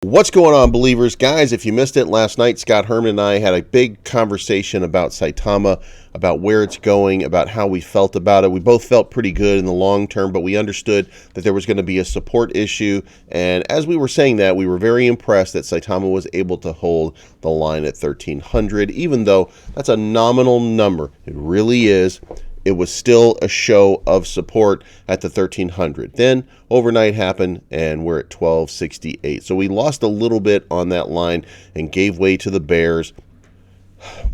What's going on, believers? Guys, if you missed it last night, Scott Herman and I had a big conversation about Saitama, about where it's going, about how we felt about it. We both felt pretty good in the long term, but we understood that there was going to be a support issue. And as we were saying that, we were very impressed that Saitama was able to hold the line at 1,300, even though that's a nominal number. It really is. It was still a show of support at the 1,300. Then overnight happened and we're at 1,268. So we lost a little bit on that line and gave way to the bears,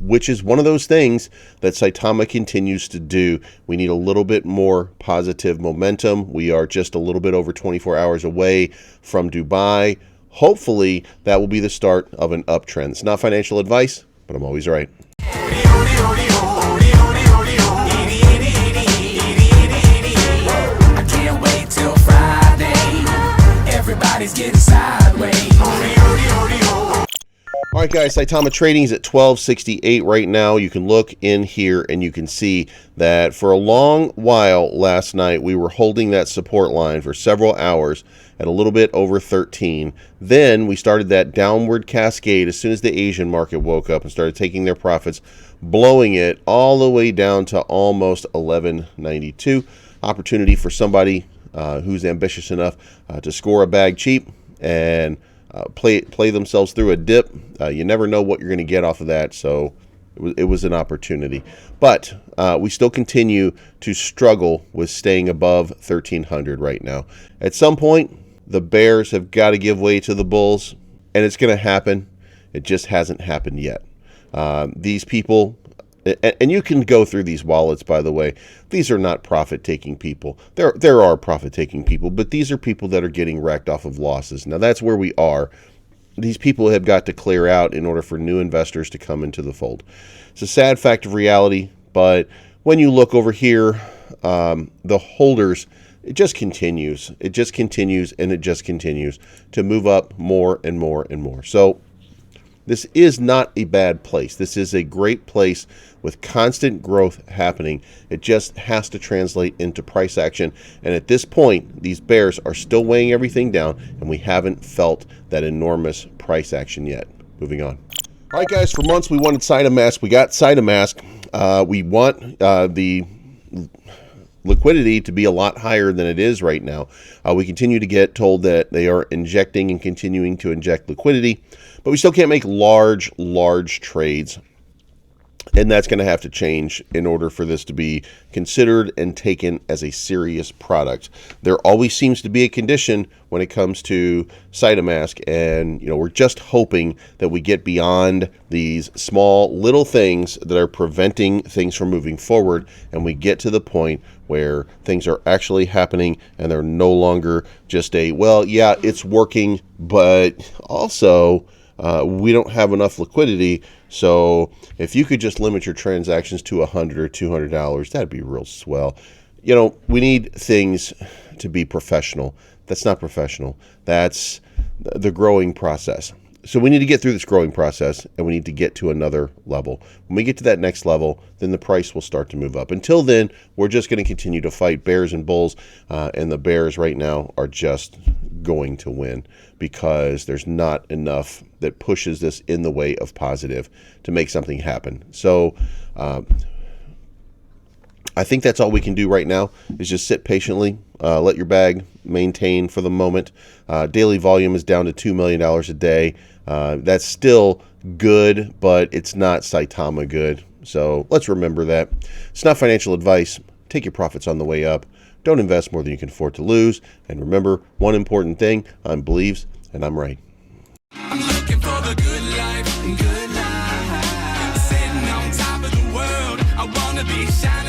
which is one of those things that Saitama continues to do. We need a little bit more positive momentum. We are just a little bit over 24 hours away from Dubai. Hopefully that will be the start of an uptrend. It's not financial advice, but I'm always right. Everybody's getting sideways. All right, guys, Saitama trading is at 1268 right now. You can look in here and you can see that for a long while last night, we were holding that support line for several hours at a little bit over 13. Then we started that downward cascade as soon as the Asian market woke up and started taking their profits, blowing it all the way down to almost 1192. Opportunity for somebody who's ambitious enough to score a bag cheap and play themselves through a dip. You never know what you're going to get off of that, so it was an opportunity. But we still continue to struggle with staying above 1,300 right now. At some point, the bears have got to give way to the bulls, and it's going to happen. It just hasn't happened yet. These people... And you can go through these wallets, by the way. These are not profit-taking people. There are profit-taking people, but these are people that are getting wrecked off of losses. Now, that's where we are. These people have got to clear out in order for new investors to come into the fold. It's a sad fact of reality, but when you look over here, the holders, it just continues. It just continues, and it just continues to move up more and more and more. So this is not a bad place. This is a great place with constant growth happening. It just has to translate into price action. And at this point, these bears are still weighing everything down, and we haven't felt that enormous price action yet. Moving on. All right, guys, for months we wanted Saitama. We got Saitama. We want the liquidity to be a lot higher than it is right now. We continue to get told that they are injecting and continuing to inject liquidity, but we still can't make large trades. And that's going to have to change in order for this to be considered and taken as a serious product. There always seems to be a condition when it comes to Saitama, and we're just hoping that we get beyond these small little things that are preventing things from moving forward, and we get to the point where things are actually happening and they're no longer just a, well, yeah, it's working, but also we don't have enough liquidity. So if you could just limit your transactions to $100 or $200, that'd be real swell. We need things to be professional. That's not professional. That's the growing process. So we need to get through this growing process, and we need to get to another level. When we get to that next level, then the price will start to move up. Until then, we're just going to continue to fight bears and bulls, and the bears right now are just going to win because there's not enough that pushes this in the way of positive to make something happen. So I think that's all we can do right now is just sit patiently, let your bag maintain for the moment. Daily volume is down to $2 million a day. That's still good, but it's not Saitama good. So let's remember that. It's not financial advice. Take your profits on the way up. Don't invest more than you can afford to lose. And remember one important thing, I'm Bleeves, and I'm right. I'm looking for the good life, sitting on top of the world. I want to be shining.